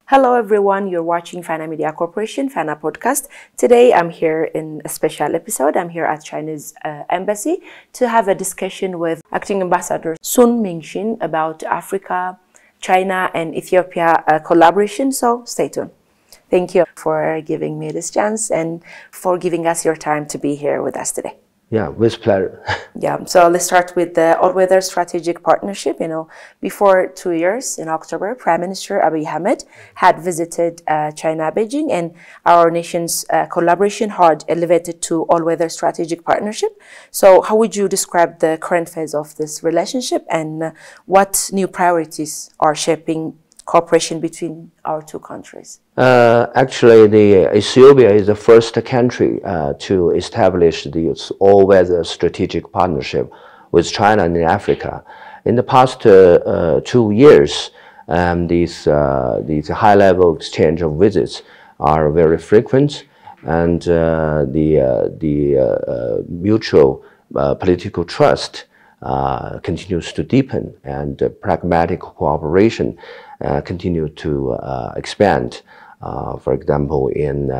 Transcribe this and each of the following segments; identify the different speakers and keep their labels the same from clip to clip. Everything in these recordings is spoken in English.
Speaker 1: Hello everyone, you're watching Fana Media Corporation, Fana Podcast. Today I'm here in a special episode. I'm here at China's embassy to have a discussion with Acting Ambassador Sun Mingxin about Africa, China and Ethiopia collaboration, so stay tuned. Thank you for giving me this chance and for giving us your time to be here with us today.
Speaker 2: Yeah, with pleasure.
Speaker 1: Yeah, so let's start with the all-weather strategic partnership. Before 2 years, in October, Prime Minister Abiy Ahmed had visited China, Beijing, and our nation's collaboration had elevated to all-weather strategic partnership. So how would you describe the current phase of this relationship and what new priorities are shaping cooperation between our two countries?
Speaker 2: Actually, Ethiopia is the first country to establish this all-weather strategic partnership with China and Africa. In the past 2 years, these high-level exchange of visits are very frequent, and the mutual political trust continues to deepen, and pragmatic cooperation continue to expand. For example, in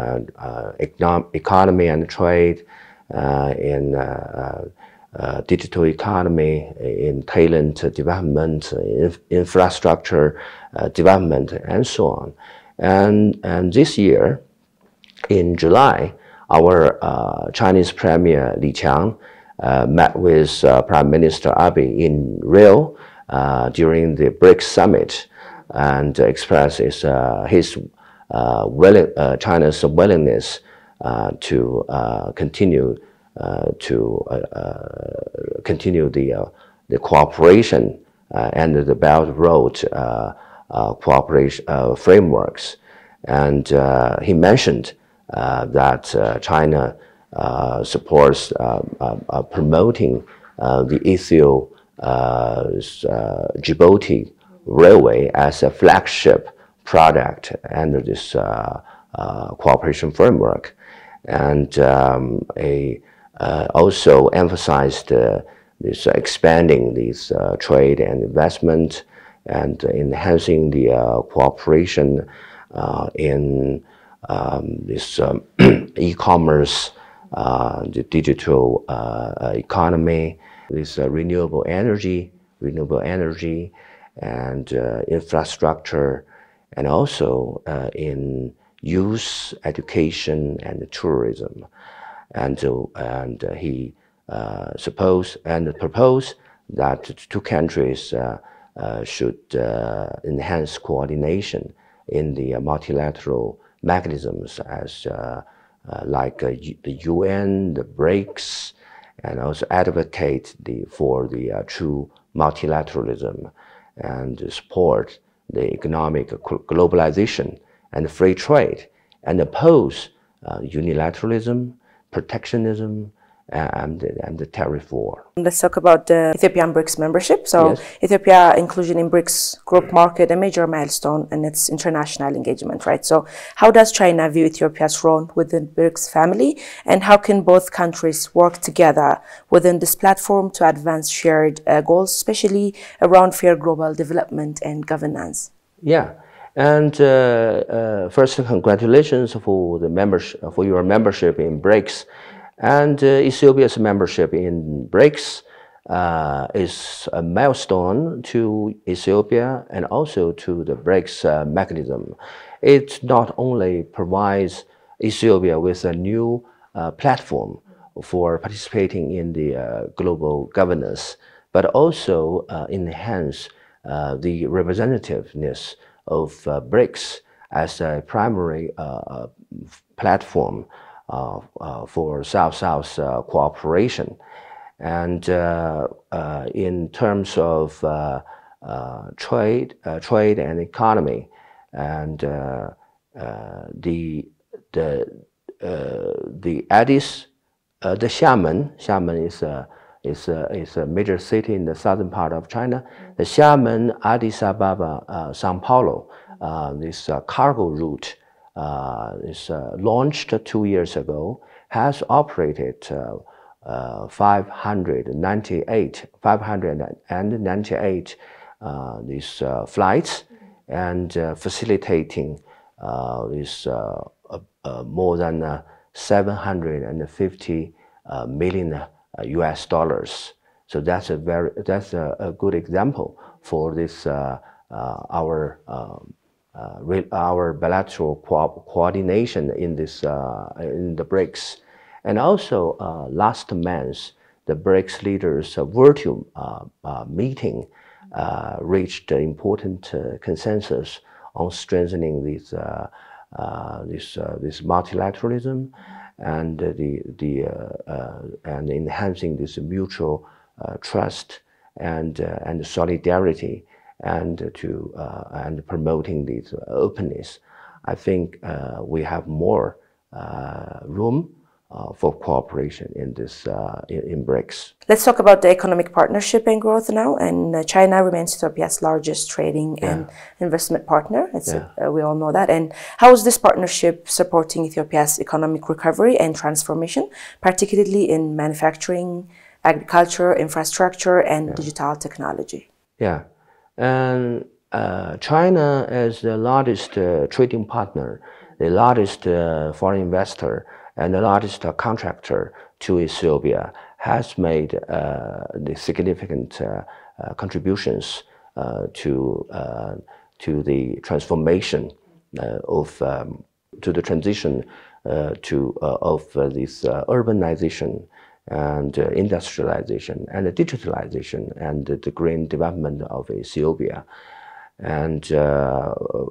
Speaker 2: economy and trade, in digital economy, in talent development, infrastructure development, and so on. And this year, in July, our Chinese Premier Li Qiang met with Prime Minister Abiy in Rio during the BRICS summit, and expresses China's willingness to continue the cooperation and the Belt and Road cooperation frameworks. And he mentioned that China supports promoting the Ethio-Djibouti Railway as a flagship product under this cooperation framework, and also emphasized this expanding these trade and investment, and enhancing the cooperation in this e-commerce, the digital economy, this renewable energy, and infrastructure, and also in youth education and tourism. And he proposed that the two countries should enhance coordination in the multilateral mechanisms, as like the UN, the BRICS, and also advocate for the true multilateralism, and support the economic globalization and free trade, and oppose unilateralism, protectionism, and the tariff war.
Speaker 1: Let's talk about the Ethiopian BRICS membership. So
Speaker 2: yes.
Speaker 1: Ethiopia inclusion in BRICS group marked a major milestone in its international engagement, right? So how does China view Ethiopia's role within BRICS family, and how can both countries work together within this platform to advance shared goals, especially around fair global development and governance?
Speaker 2: Yeah. And first, congratulations for the for your membership in BRICS. And Ethiopia's membership in BRICS is a milestone to Ethiopia and also to the BRICS mechanism. It not only provides Ethiopia with a new platform for participating in the global governance, but also enhance the representativeness of BRICS as a primary platform for South-South cooperation. And in terms of trade and economy, and the Addis, the Xiamen is a major city in the southern part of China. The Xiamen, Addis Ababa, Sao Paulo, this cargo route is launched 2 years ago, has operated 598 these flights, and facilitating this more than 750 million US dollars. So that's a good example for this our bilateral coordination in this in the BRICS. And also last month, the BRICS leaders' virtual meeting reached important consensus on strengthening this multilateralism and and enhancing this mutual trust and solidarity, and promoting this openness. I think we have more room for cooperation in this in BRICS.
Speaker 1: Let's talk about the economic partnership and growth now. And China remains Ethiopia's largest trading and investment partner. We all know that. And how is this partnership supporting Ethiopia's economic recovery and transformation, particularly in manufacturing, agriculture, infrastructure, and digital technology?
Speaker 2: Yeah, and China as the largest trading partner, the largest foreign investor, and the largest contractor to Ethiopia, has made the significant contributions to the transformation of this urbanization and industrialization and digitalization and the green development of Ethiopia. And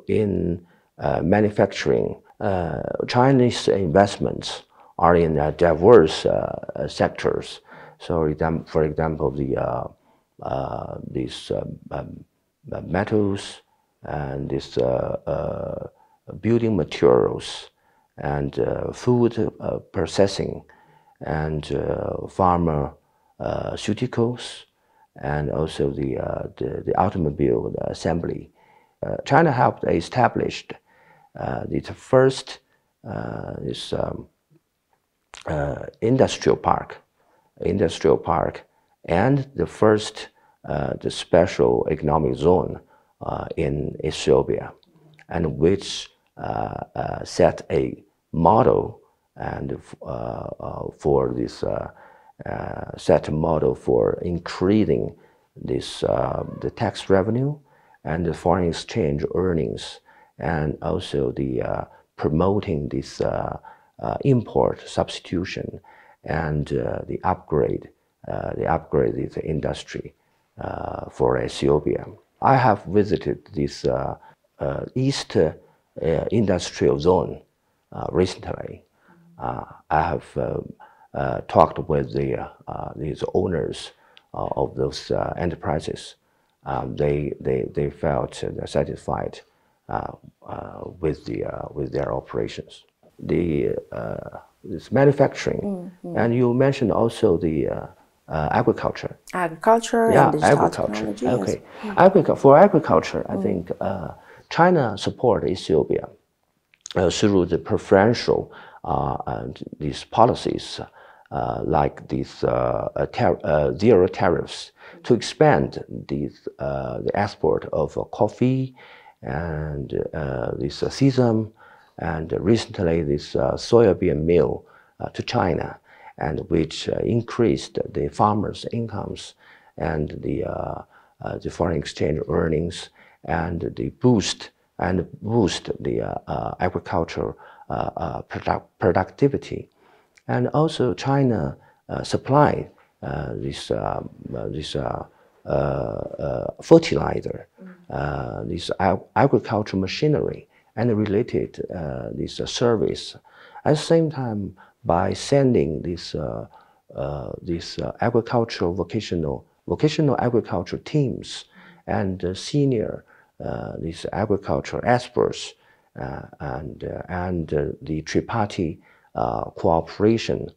Speaker 2: in manufacturing, Chinese investments are in diverse sectors. So, for example, these metals and these building materials and food processing and pharmaceuticals, and also the automobile assembly. China helped establish the first industrial park, and the first the special economic zone in Ethiopia, and which set a model and for this for increasing this the tax revenue and the foreign exchange earnings, and also the promoting this import substitution and the upgrade this industry for Ethiopia. I have visited this East Industrial Zone recently. I have talked with these owners of those enterprises. They felt satisfied with their operations. This manufacturing, and you mentioned also the agriculture.
Speaker 1: Agriculture and digital technology.
Speaker 2: Okay, for agriculture, I think China support Ethiopia through the preferential and these policies like these zero tariffs to expand the export of coffee and this sesame, and recently this soybean meal to China, and which increased the farmers' incomes and the foreign exchange earnings, and the boost the agricultural productivity. And also China supply this fertilizer, this agricultural machinery and related this service. At the same time, by sending this agricultural vocational agriculture teams and senior these agricultural experts and the tripartite cooperation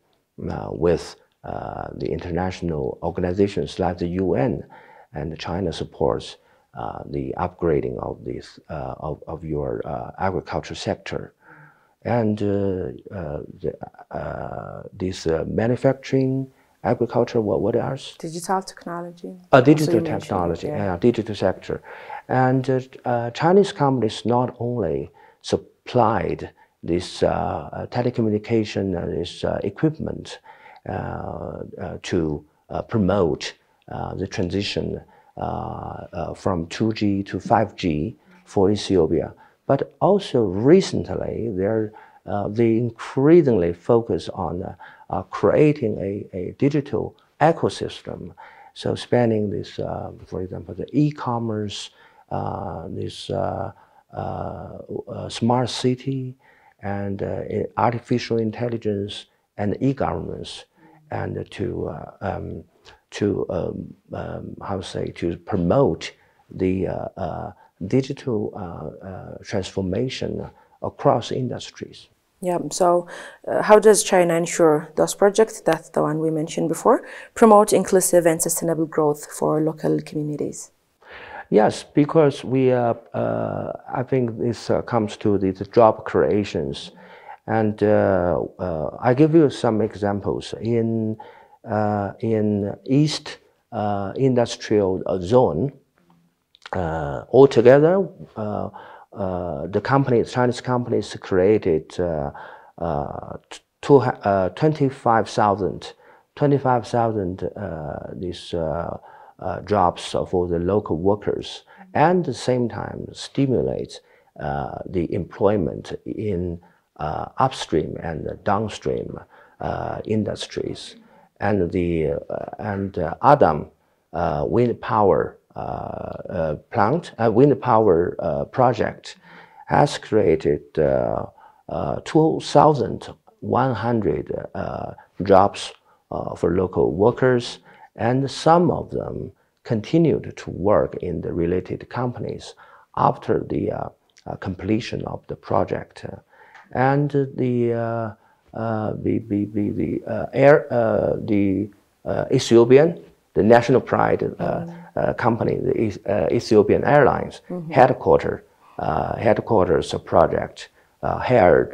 Speaker 2: with the international organizations like the UN, and China supports the upgrading of this of your agriculture sector, and this manufacturing agriculture. What else?
Speaker 1: Digital technology.
Speaker 2: Digital technology, digital sector. And Chinese companies not only supplied this telecommunication, this equipment to promote the transition from 2G to 5G for Ethiopia, but also recently they increasingly focus on creating a digital ecosystem. So spanning this, for example, the e-commerce, this smart city, and artificial intelligence and e-governance, and to promote the digital transformation across industries.
Speaker 1: Yeah, so how does China ensure those projects, that's the one we mentioned before, promote inclusive and sustainable growth for local communities?
Speaker 2: Yes, because we, I think this comes to the job creations. And I give you some examples. In East Industrial Zone, altogether, the Chinese companies created 25,000 these jobs for the local workers, and at the same time stimulate the employment in upstream and downstream industries. And the Adam wind power project has created 2,100 jobs for local workers, and some of them continued to work in the related companies after the completion of the project. And the Ethiopian, the national pride company, the Ethiopian Airlines headquarters project hired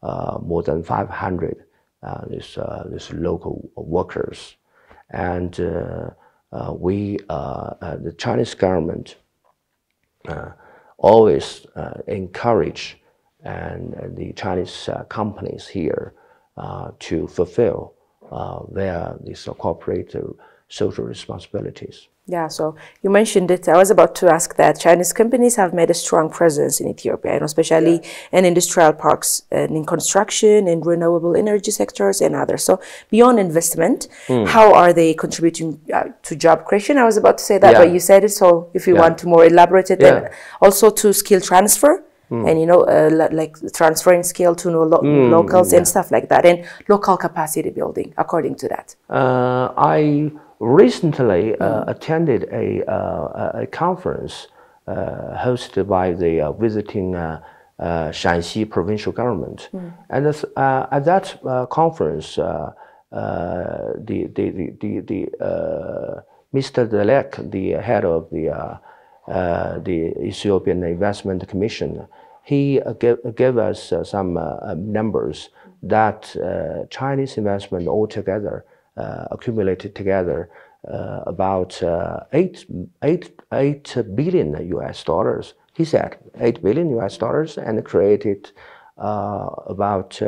Speaker 2: more than 500 this local workers, and the Chinese government always encourage the Chinese companies here to fulfill these corporate social responsibilities.
Speaker 1: Yeah, so you mentioned it. I was about to ask that Chinese companies have made a strong presence in Ethiopia, especially in industrial parks and in construction, in renewable energy sectors and others. So beyond investment, how are they contributing to job creation? I was about to say that, but you said it. So if you want to more elaborate it, then also to skill transfer. And like transferring skill to locals and stuff like that, and local capacity building according to that.
Speaker 2: I recently attended a conference hosted by the visiting Shanxi provincial government, and at that conference, Mr. Delek, the head of the Ethiopian Investment Commission, he gave us some numbers that Chinese investment altogether accumulated together about 8 billion US dollars. He said 8 billion US dollars, and created about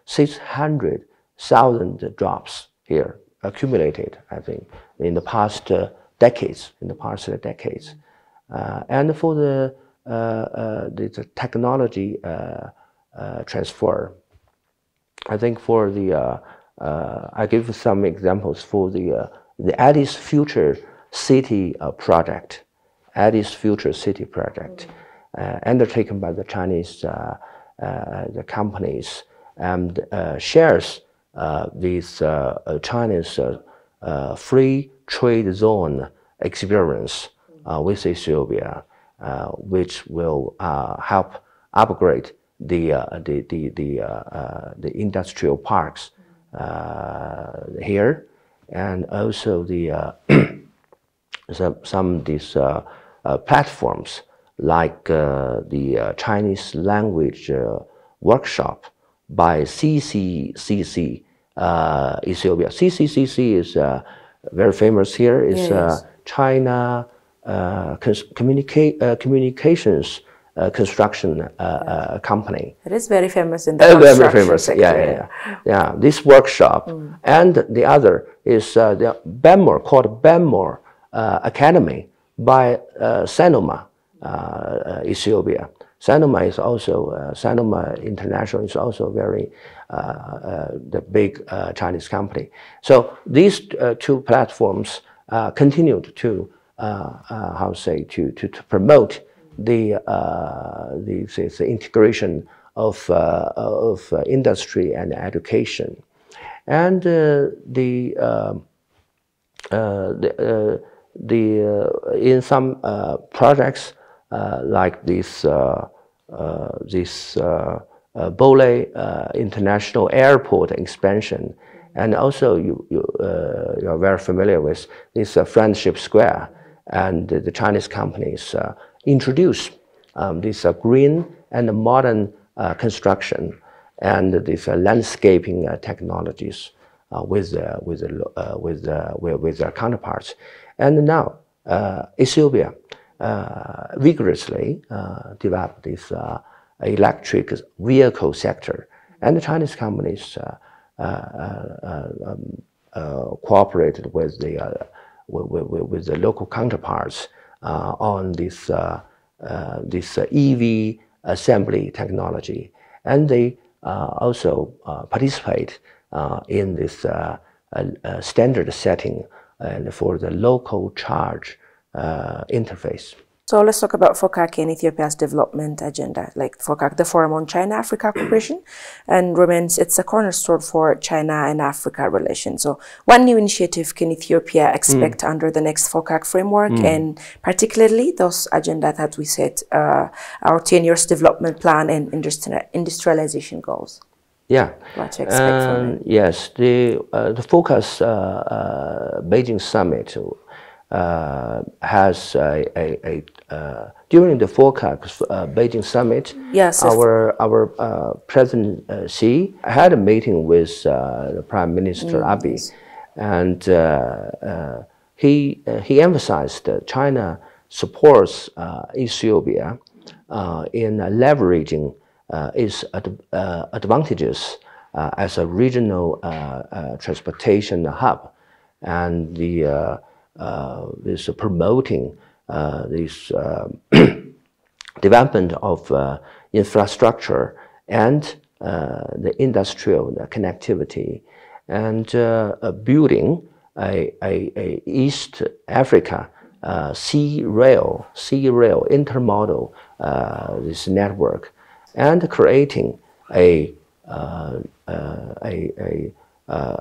Speaker 2: 600,000 jobs here accumulated, I think, in the past decades. And for the technology transfer, I think for the I give some examples for the Addis Future City project, undertaken by the Chinese the companies, and shares with China's free trade zone experience with Ethiopia, which will help upgrade the industrial parks here, and also the some of these platforms like the Chinese language workshop by CCCC Ethiopia. CCCC is very famous here. It's
Speaker 1: yes.
Speaker 2: China Communications Construction Company.
Speaker 1: It is very famous in the construction
Speaker 2: very famous
Speaker 1: sector.
Speaker 2: Yeah. This workshop and the other is the BEMOR, called BEMOR Academy by Sanoma, Ethiopia. Sanoma is also Sanoma International is also very the big Chinese company. So these two platforms continued to to promote the integration of industry and education, and in some projects like this Bole International Airport expansion, and also you're very familiar with this Friendship Square, and the Chinese companies introduce this green and modern construction and these landscaping technologies with their counterparts. And now Ethiopia vigorously developed this electric vehicle sector, and the Chinese companies cooperated with the local counterparts on this EV assembly technology, and they also participate in this standard setting and for the local charge interface.
Speaker 1: So let's talk about FOCAC and Ethiopia's development agenda. Like FOCAC, the Forum on China-Africa Cooperation, and remains it's a cornerstone for China and Africa relations. So what new initiative can Ethiopia expect under the next FOCAC framework, and particularly those agenda that we set, our 10 years development plan and industrialization goals?
Speaker 2: Yeah.
Speaker 1: What to expect from it?
Speaker 2: Yes, the FOCAC Beijing summit has during the FOCAC Beijing summit,
Speaker 1: yes,
Speaker 2: our President Xi had a meeting with the Prime Minister Abiy, and he emphasized that China supports Ethiopia in leveraging its advantages as a regional transportation hub, and this promoting this development of infrastructure and the industrial connectivity, and building a East Africa sea rail intermodal this network, and creating a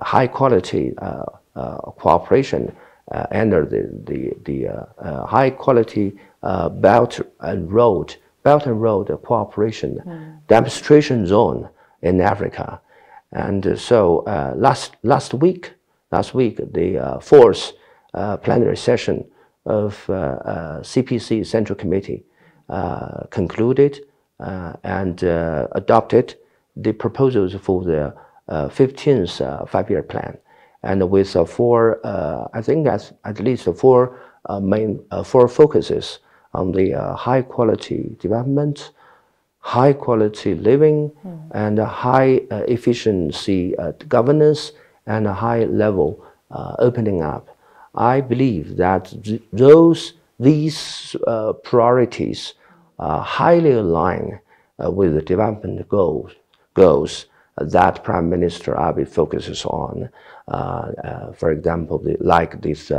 Speaker 2: high quality cooperation under the high quality Belt and Road cooperation demonstration zone in Africa. And so last week the fourth plenary session of CPC Central Committee concluded and adopted the proposals for the 15th five-year plan, and with I think at least four focuses on the high quality development, high quality living, and high efficiency governance, and a high level opening up. I believe that these priorities highly align with the development goals that Prime Minister Abiy focuses on. For example, like this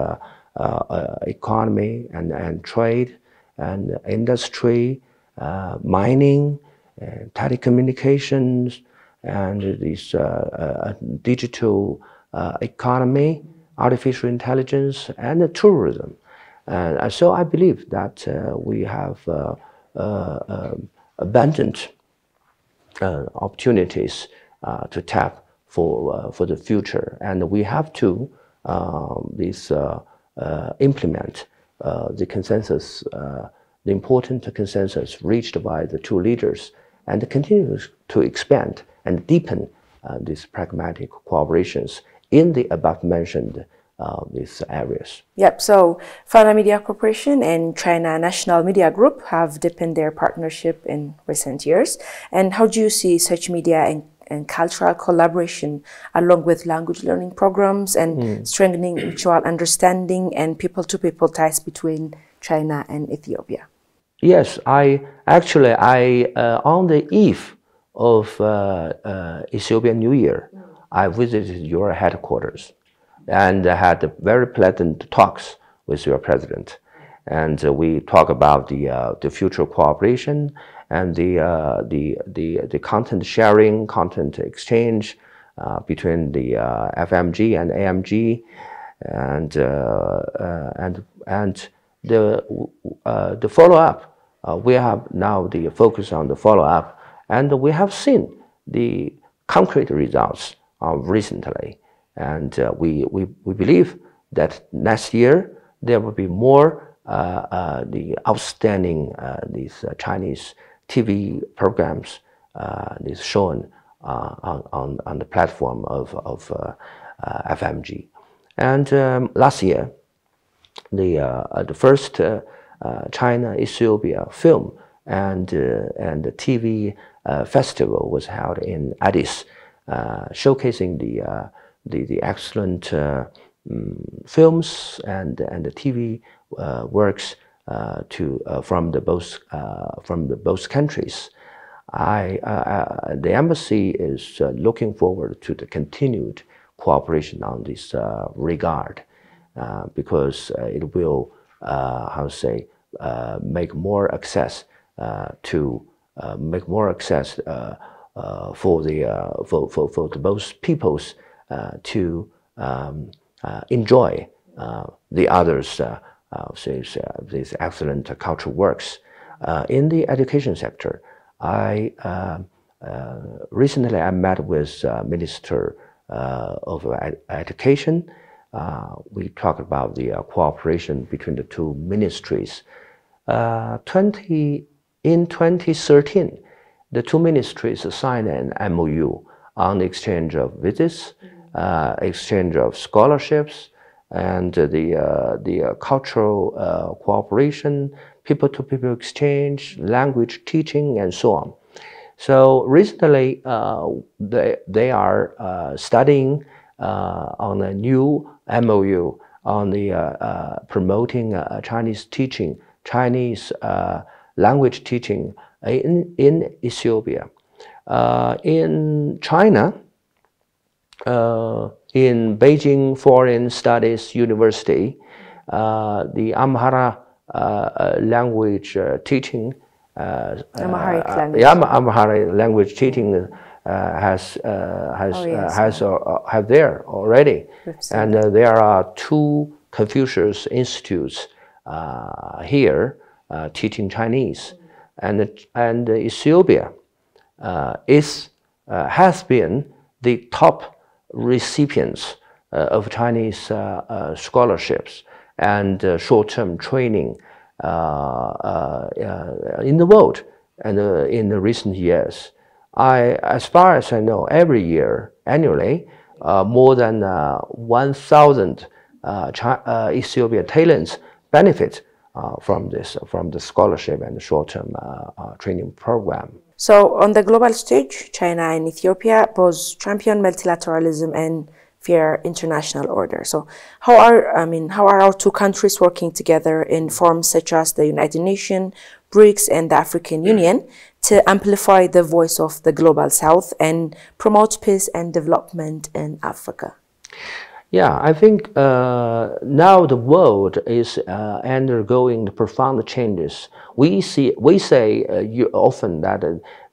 Speaker 2: economy and trade and industry, mining, telecommunications, and this digital economy, artificial intelligence, and tourism. And so I believe that we have abundant opportunities to tap for the future, and we have to implement the consensus, the important consensus reached by the two leaders, and continue to expand and deepen these pragmatic cooperations in the above-mentioned these areas.
Speaker 1: Yep, so Fana Media Corporation and China National Media Group have deepened their partnership in recent years. And how do you see such media and cultural collaboration along with language learning programs and strengthening mutual understanding and people-to-people ties between China and Ethiopia?
Speaker 2: Yes, on the eve of Ethiopian New Year, I visited your headquarters and had very pleasant talks with your president. And we talk about the future cooperation and the content sharing, content exchange between the FMG and AMG, and the follow-up. We have now the focus on the follow-up, and we have seen the concrete results recently. And we believe that next year there will be more the outstanding these Chinese TV programs is shown on the platform of FMG. And last year, the first China-Ethiopia film and the TV festival was held in Addis, showcasing the excellent films and the TV works from both countries. The embassy is looking forward to the continued cooperation on this regard, because it will make more access for both peoples to enjoy the others these excellent cultural works. In the education sector, recently I met with Minister of Education. We talked about the cooperation between the two ministries. In 2013, the two ministries signed an MOU on the exchange of visits, exchange of scholarships, and the cultural cooperation, people-to-people exchange, language teaching, and so on. So recently, they are studying on a new MOU on the promoting Chinese teaching, Chinese language teaching in Ethiopia. In China, in Beijing Foreign Studies University, the Amhara language teaching, Amharic language teaching have there already, and there are two Confucius institutes here teaching Chinese, and Ethiopia has been the top recipients of Chinese scholarships and short-term training in the world, and in the recent years. As far as I know, every year, annually, more than 1,000 Ethiopian talents benefit from the scholarship and the short-term training program.
Speaker 1: So on the global stage, China and Ethiopia both champion multilateralism and fair international order. So how are our two countries working together in forums such as the United Nations, BRICS, and the African Union to amplify the voice of the global South and promote peace and development in Africa?
Speaker 2: Yeah, I think now the world is undergoing profound changes. We say often that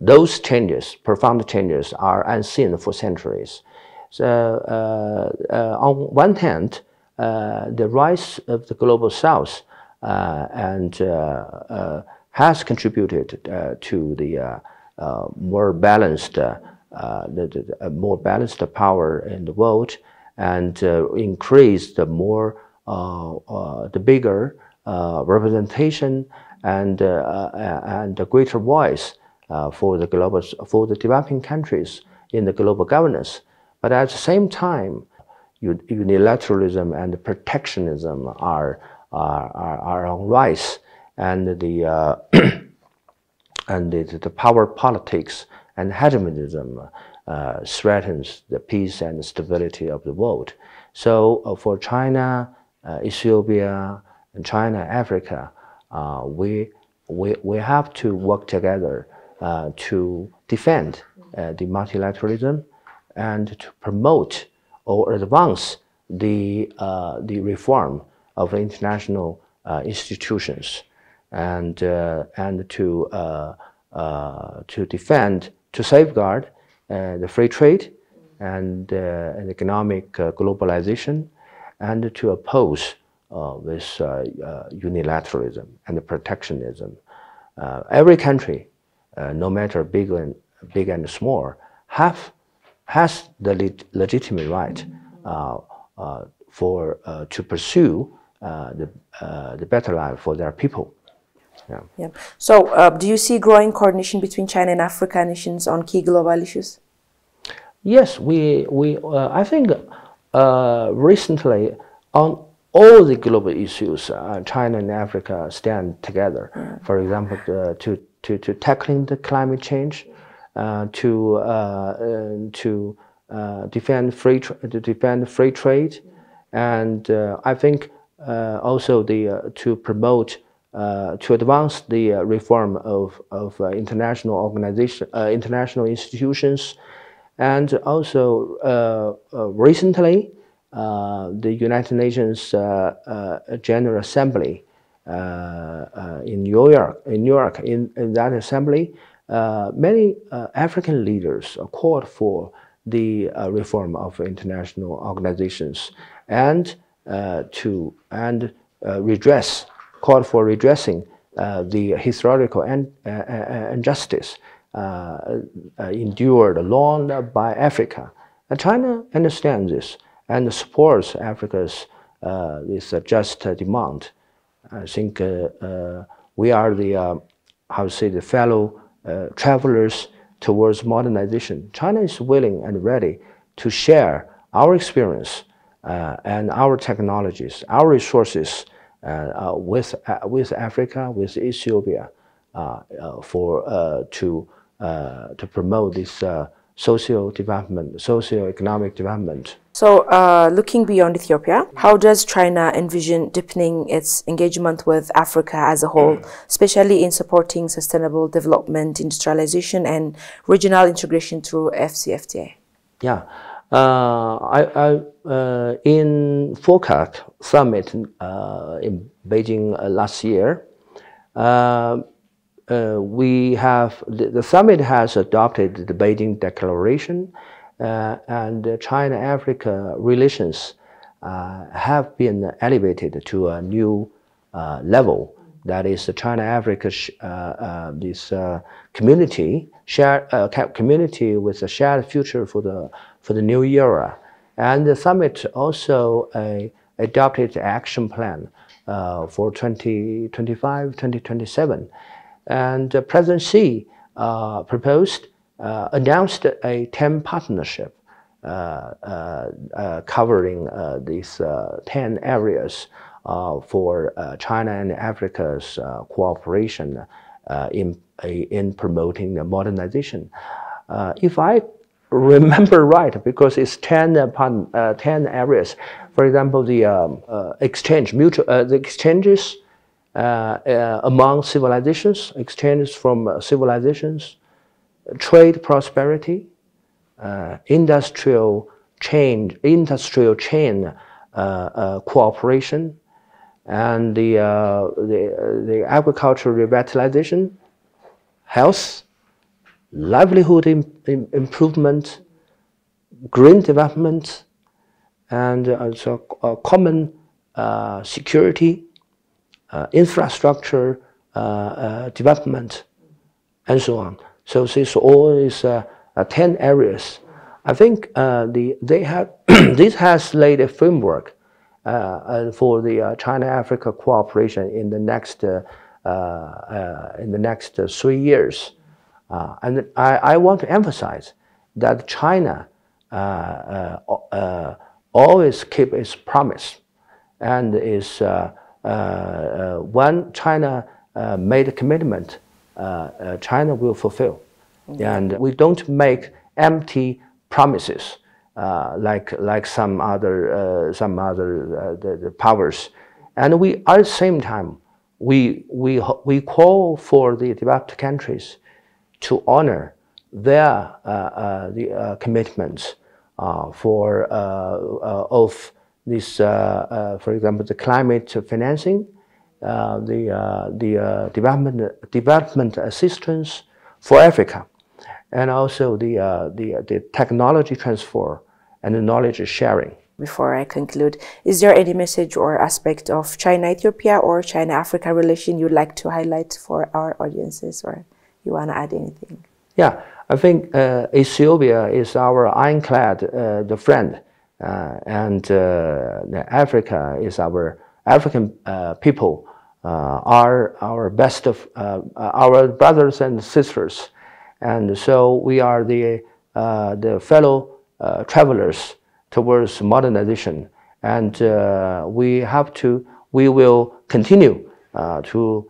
Speaker 2: those changes, profound changes, are unseen for centuries. So on one hand, the rise of the global South has contributed to the more balanced, more balanced power in the world, and increased the bigger representation and a greater voice for the developing countries in the global governance. But at the same time, unilateralism and protectionism are on rise, and the and the power politics and hegemonism threatens the peace and stability of the world. So for China, Ethiopia, and China, Africa, we have to work together to defend the multilateralism and to promote or advance the reform of international institutions, and to defend, to safeguard the free trade and economic globalization, and to oppose this unilateralism and protectionism. Every country, no matter big and small, has the legitimate right to pursue the better life for their people. Yeah.
Speaker 1: Yeah. So, do you see growing coordination between China and Africa nations on key global issues?
Speaker 2: Yes, I think recently on all the global issues, China and Africa stand together. Yeah. For example, to tackling the climate change, to defend free trade, and I think also to promote. To advance the reform of international international institutions, and also recently the United Nations General Assembly in New York. In that assembly, many African leaders called for the reform of international organizations, and called for redressing the historical injustice endured long by Africa. China understands this and supports Africa's this just demand. I think we are the the fellow travelers towards modernization. China is willing and ready to share our experience and our technologies, our resources with Africa, with Ethiopia, to promote this socio-economic development.
Speaker 1: So, looking beyond Ethiopia, how does China envision deepening its engagement with Africa as a whole, especially in supporting sustainable development, industrialization, and regional integration through FCFTA?
Speaker 2: Yeah. In FOCAC summit in Beijing last year, the summit has adopted the Beijing Declaration, and China-Africa relations have been elevated to a new level. That is, the China-Africa community with a shared future for the new era. And the summit also adopted an action plan for 2025-2027. And President Xi announced a 10 partnership covering these 10 areas for China and Africa's cooperation in promoting the modernization. If I remember right, because it's 10 areas. For example, the exchanges among civilizations, exchanges from civilizations, trade prosperity, industrial chain cooperation, and the agricultural revitalization, health, livelihood improvement, green development, and also common security, infrastructure development, and so on. So this all is 10 areas. I think this has laid a framework for the China-Africa cooperation in the next 3 years. And I want to emphasize that China always keep its promise, and is when China made a commitment, China will fulfill. And we don't make empty promises like some other the powers. And we at the same time we call for the developed countries to honor their commitments for of this, for example, the climate financing, the development assistance for Africa, and also the technology transfer and the knowledge sharing.
Speaker 1: Before I conclude, is there any message or aspect of China-Ethiopia or China-Africa relation you'd like to highlight for our audiences, or you want to add anything?
Speaker 2: Yeah, I think Ethiopia is our ironclad the friend, and Africa is African people are our best of our brothers and sisters, and so we are the fellow travelers towards modernization, and we will continue to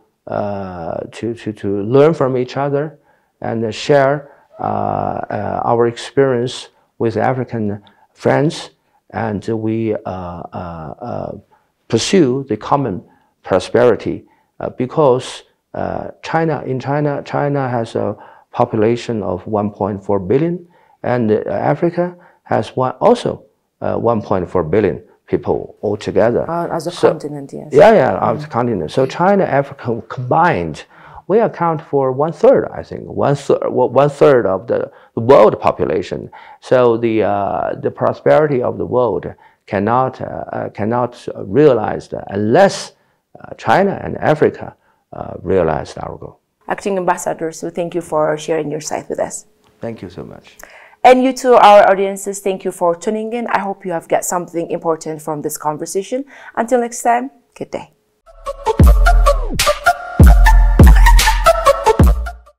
Speaker 2: learn from each other and share our experience with African friends, and we pursue the common prosperity, because China has a population of 1.4 billion, and Africa has also 1.4 billion people altogether.
Speaker 1: As a continent, yes.
Speaker 2: Yeah, as a continent. So China, Africa combined, we account for 1/3, I think, one third of the world population. So the prosperity of the world cannot realize unless China and Africa realize our goal.
Speaker 1: Acting Ambassador, so thank you for sharing your side with us.
Speaker 2: Thank you so much.
Speaker 1: And you to our audiences, thank you for tuning in. I hope you have got something important from this conversation. Until next time, good day.